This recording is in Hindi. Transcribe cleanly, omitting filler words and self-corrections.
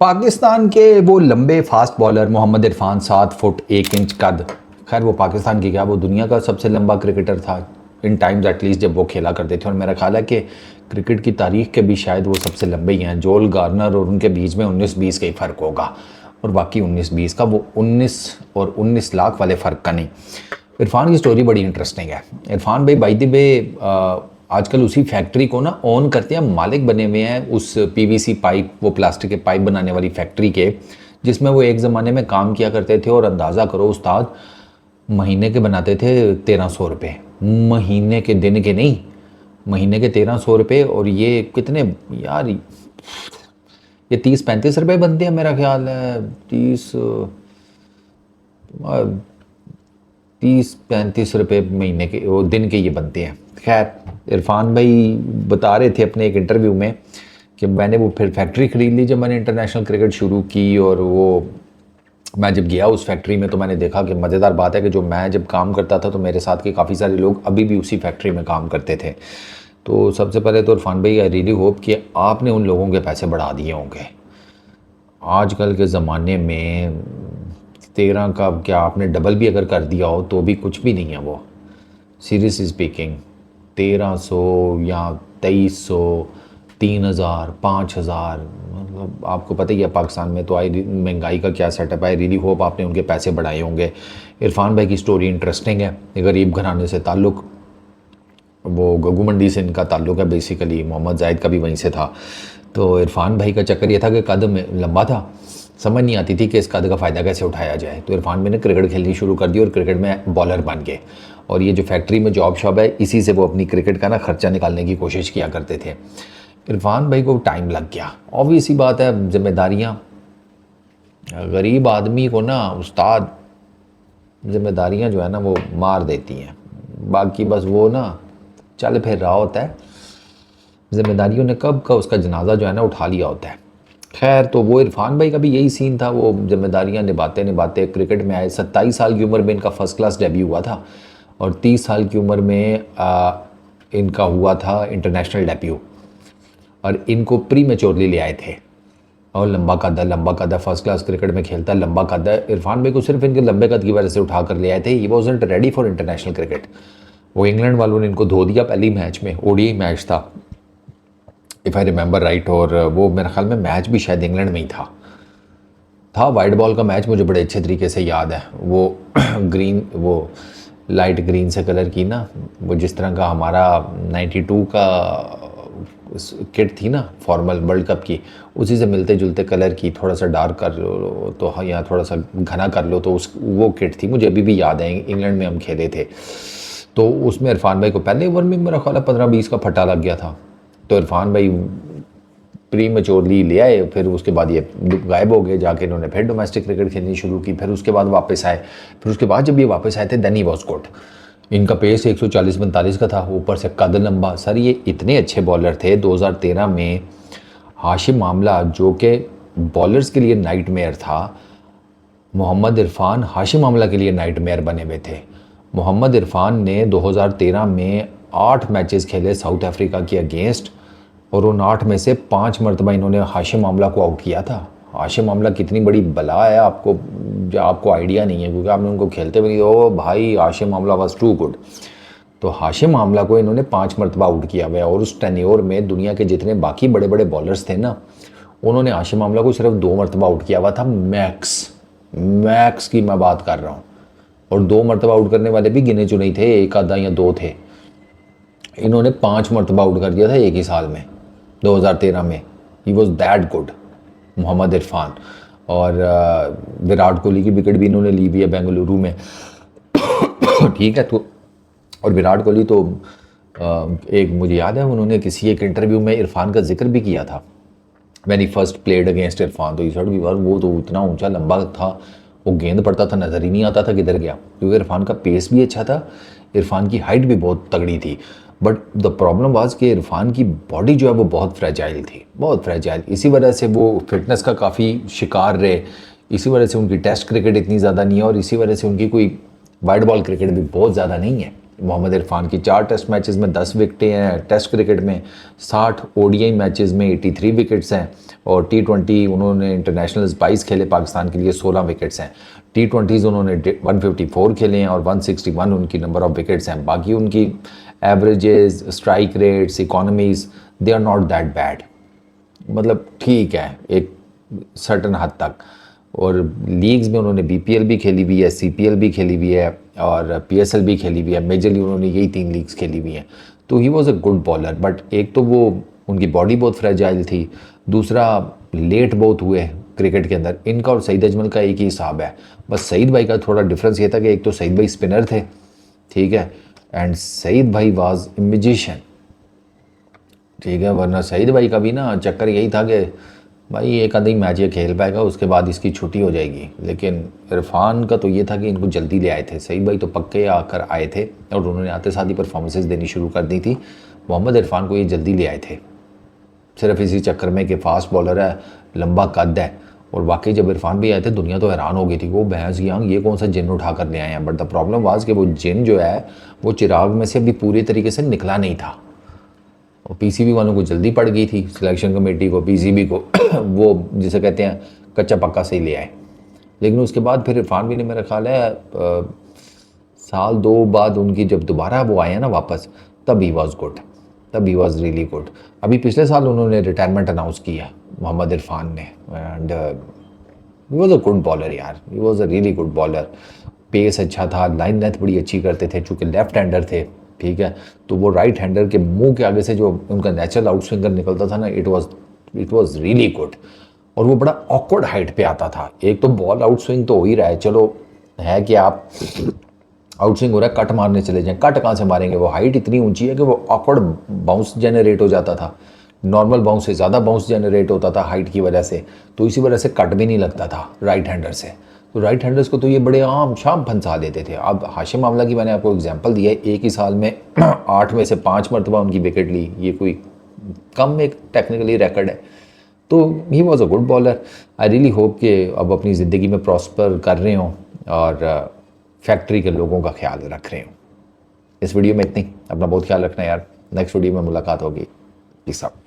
पाकिस्तान के वो लंबे fast bowler Mohammad Irfan 7 foot 1 inch कद। खैर वो पाकिस्तान की क्या, वो दुनिया का सबसे लंबा क्रिकेटर था इन टाइम्स एटलीस्ट जब वो खेला करते थे। और मेरा ख्याल है कि क्रिकेट की तारीख के भी शायद वो सबसे लंबे ही हैं। जोल गार्नर और उनके बीच में 19-20 का ही फ़र्क होगा, और बाकी 19-20 का, वो 19 और 19 लाख वाले फ़र्क का नहीं। इरफान की स्टोरी बड़ी इंटरेस्टिंग है। इरफान भाई बाई द वे आजकल उसी फैक्ट्री को ना ओन करते हैं, मालिक बने हुए हैं उस पीवीसी पाइप, वो प्लास्टिक के पाइप बनाने वाली फैक्ट्री के, जिसमें वो एक ज़माने में काम किया करते थे। और अंदाज़ा करो उस्ताद, महीने के बनाते थे 1300 रुपये, महीने के, दिन के नहीं, महीने के 1300 रुपये। और ये कितने यार, ये 30-35 रुपये बनते हैं मेरा ख्याल है, 30-35 रुपये महीने के, वो दिन के ये बनते हैं। खैर इरफान भाई बता रहे थे अपने एक इंटरव्यू में कि मैंने वो फिर फैक्ट्री ख़रीद ली जब मैंने इंटरनेशनल क्रिकेट शुरू की। और वो मैं जब गया उस फैक्ट्री में तो मैंने देखा कि मज़ेदार बात है कि जो मैं जब काम करता था तो मेरे साथ के काफ़ी सारे लोग अभी भी उसी फैक्ट्री में काम करते थे। तो सबसे पहले तो इरफान भाई, आई रियली होप कि आपने उन लोगों के पैसे बढ़ा दिए होंगे। आजकल के ज़माने में 13 का क्या, आपने डबल भी अगर कर दिया हो तो भी कुछ भी नहीं है वो। सीरियसली स्पीकिंग, 1300 या 2300, 3000, 5000, मतलब आपको पता ही है पाकिस्तान में तो आई महंगाई का क्या सेटअप है। आई रियली होप आपने उनके पैसे बढ़ाए होंगे। इरफान भाई की स्टोरी इंटरेस्टिंग है। गरीब घराने से ताल्लुक़, वो गगू मंडी से इनका ताल्लुक़ है बेसिकली, मोहम्मद जाहिद का भी वहीं से था। तो इरफान भाई का चक्कर ये था कि कद लंबा था, समझ नहीं आती थी कि इस कद का फ़ायदा कैसे उठाया जाए। तो इरफान भाई ने क्रिकेट खेलनी शुरू कर दी और क्रिकेट में बॉलर बन गए। और ये जो फैक्ट्री में जॉब शॉप है, इसी से वो अपनी क्रिकेट का ना खर्चा निकालने की कोशिश किया करते थे। इरफान भाई को टाइम लग गया, ऑब्वियस ही बात है, जिम्मेदारियाँ गरीब आदमी को ना उस्ताद, जिम्मेदारियाँ जो है ना वो मार देती हैं। बाकी बस वो ना चल फिर रहा होता है, जिम्मेदारियों ने कब का उसका जनाजा जो है ना उठा लिया होता है। खैर तो वो इरफान भाई का भी यही सीन था, वो जिम्मेदारियां निभाते निभाते क्रिकेट में आए। 27 साल की उम्र में इनका फर्स्ट क्लास डेब्यू हुआ था, और 30 साल की उम्र में इनका हुआ था इंटरनेशनल डेब्यू। और इनको प्री मैच्योरली ले आए थे। और लंबा कद है, फर्स्ट क्लास क्रिकेट में खेलता है, लंबा कद है। इरफान भाई को सिर्फ इनके लंबे कद की वजह से उठा कर ले आए थे। He wasn't ready for international cricket. वो इंग्लैंड वालों ने इनको धो दिया पहली मैच में, ओडीआई मैच था इफ़ आई रिमेंबर राइट। और वो मेरे ख्याल में मैच भी शायद इंग्लैंड में ही था वाइट बॉल का मैच, मुझे बड़े अच्छे तरीके से याद है। वो ग्रीन, वो लाइट ग्रीन से कलर की ना, वो जिस तरह का हमारा 92 का किट थी ना फॉर्मल वर्ल्ड कप की, उसी से मिलते जुलते कलर की, थोड़ा सा डार्क कर लो तो हाँ, या थोड़ा सा घना कर लो तो उस वो किट थी, मुझे अभी भी याद है। इंग्लैंड में हम खेले थे तो उसमें इरफान भाई को पहले ओवर में मेरा ख्याल है 15-20 का फटा लग गया था। तो इरफान भाई प्री मैच्योरली ले आए, फिर उसके बाद ये गायब हो गए। जाके इन्होंने फिर डोमेस्टिक क्रिकेट खेलनी शुरू की, फिर उसके बाद वापस आए। फिर उसके बाद जब ये वापस आए थे देन ही वाज गुड। इनका पेस 140-142 का था, ऊपर से कद लंबा। सर ये इतने अच्छे बॉलर थे। 2013 में हाशिम आमला जो कि बॉलर्स के लिए नाइटमेयर था, मोहम्मद इरफान हाशिम आमला के लिए नाइटमेयर बने हुए थे। मोहम्मद इरफान ने 2013 में 8 मैचेस खेले साउथ अफ्रीका के अगेंस्ट, और उन 8 में से 5 मरतबा इन्होंने हाशिम आमला को आउट किया था। हाशिम आमला कितनी बड़ी बला है, आपको आइडिया नहीं है, क्योंकि आपने उनको खेलते हुए, ओ भाई Hashim Amla was too good. तो हाशिम आमला को इन्होंने 5 मरतबा आउट किया हुआ है। और उस टेन्योर में दुनिया के जितने बाकी बड़े बड़े बॉलर्स थे ना, उन्होंने हाशिम आमला को सिर्फ 2 मरतबा आउट किया हुआ था, मैक्स की मैं बात कर रहा हूँ। और 2 मरतबा आउट करने वाले भी गिने चुने थे, एक आधा या 2 थे। इन्होंने 5 मरतबा आउट कर दिया था एक ही साल में, 2013 में। He was that good Mohammad Irfan. और विराट कोहली की विकेट भी इन्होंने ली हुई है बेंगलुरु में। ठीक है, तो और विराट कोहली तो एक मुझे याद है उन्होंने किसी एक इंटरव्यू में इरफान का जिक्र भी किया था, when he first played against Irfan. तो इस वो तो इतना ऊंचा लंबा था, वो गेंद पड़ता था नज़र ही नहीं आता था किधर गया, क्योंकि इरफान का पेस भी अच्छा था, इरफान की हाइट भी बहुत तगड़ी थी। बट द प्रॉब्लम वाज कि इरफान की बॉडी जो है वो बहुत फ्रेजाइल थी, बहुत फ्रेजाइल। इसी वजह से वो फिटनेस का काफ़ी शिकार रहे, इसी वजह से उनकी टेस्ट क्रिकेट इतनी ज़्यादा नहीं है, और इसी वजह से उनकी कोई वाइड बॉल क्रिकेट भी बहुत ज़्यादा नहीं है। मोहम्मद इरफान की 4 टेस्ट मैचेस में 10 विकेटें हैं, टेस्ट क्रिकेट में 60 ओडीआई मैचेस में 83 विकेट्स हैं, और T20 उन्होंने इंटरनेशनल 22 खेले पाकिस्तान के लिए, 16 विकेट्स हैं। T20s उन्होंने 154 खेले हैं और 161 उनकी नंबर ऑफ विकेट्स हैं। बाकी उनकी averages, strike rates, economies, they are not that bad, मतलब ठीक है एक सर्टन हद तक। और लीग्स में उन्होंने BPL भी खेली हुई है, CPL भी खेली हुई है और PSL भी खेली हुई है। मेजरली उन्होंने यही 3 लीग्स खेली हुई हैं। तो ही was a good bowler, but एक तो वो उनकी बॉडी बहुत फ्रेजाइल थी, दूसरा लेट बहुत हुए क्रिकेट के अंदर। इनका और सईद अजमल का एक ही हिसाब है, बस सईद भाई का थोड़ा डिफरेंस ये था कि एक तो सईद भाई स्पिनर थे, ठीक है, एंड सईद भाई वाज ए मैजिशियन, ठीक है। वरना सईद भाई का भी ना चक्कर यही था कि भाई एक आधी मैच ये खेल पाएगा, उसके बाद इसकी छुट्टी हो जाएगी। लेकिन इरफान का तो ये था कि इनको जल्दी ले आए थे। सईद भाई तो पक्के आकर आए थे और उन्होंने आते साथ ही परफॉर्मेंसेस देनी शुरू कर दी थी। मोहम्मद इरफान को ये जल्दी ले आए थे, सिर्फ इसी चक्कर में कि फास्ट बॉलर है, लंबा कद है। और वाकई जब इरफान भी आए थे दुनिया तो हैरान हो गई थी, वो भैंस यांग ये कौन सा जिन उठा कर ले आए हैं। बट द प्रॉब्लम वाज कि वो जिन जो है वो चिराग में से अभी पूरी तरीके से निकला नहीं था। और PCB वालों को जल्दी पड़ गई थी, सिलेक्शन कमेटी को, PCB को वो जिसे कहते हैं कच्चा पक्का से ही ले आए। लेकिन उसके बाद फिर इरफान भी ने, मेरा ख्याल है साल 2 बाद उनकी जब दोबारा वो आए हैं ना वापस, तब ही वॉज गुड, तब ही वॉज रियली गुड। अभी पिछले साल उन्होंने रिटायरमेंट अनाउंस किया मोहम्मद इरफान ने, and he was a good bowler यार, he was a really good bowler. Pace अच्छा था, लाइन लेंथ बड़ी अच्छी करते थे, चूँकि लेफ्ट हैंडर थे, ठीक है। तो वो राइट हैंडर के मुंह के आगे से जो उनका नेचुरल आउट स्विंगर निकलता था ना, इट वाज रियली गुड। और वो बड़ा ऑकवर्ड हाइट पे आता था। एक तो बॉल आउट स्विंग तो हो ही रहा है, चलो है कि आप आउट स्विंग हो रहा है, कट मारने चले जाएं, कट कहाँ से मारेंगे, वो हाइट इतनी ऊंची है कि वो ऑकवर्ड बाउंस जनरेट हो जाता था, नॉर्मल बाउंस से ज़्यादा बाउंस जनरेट होता था हाइट की वजह से। तो इसी वजह से कट भी नहीं लगता था राइट हैंडर से। तो राइट हैंडर्स को तो ये बड़े आम शाम फंसा देते थे। अब हाशिम आमला की मैंने आपको एग्जांपल दिया है, एक ही साल में 8 में से 5 मरतबा उनकी विकेट ली, ये कोई कम एक टेक्निकली रिकॉर्ड है। तो ही was a good bowler. I really hope कि अब अपनी ज़िंदगी में प्रॉस्पर कर रहे हों और फैक्ट्री के लोगों का ख्याल रख रहे हों। इस वीडियो में इतनी, अपना बहुत ख्याल रखना यार, नेक्स्ट वीडियो में मुलाकात होगी। Peace out.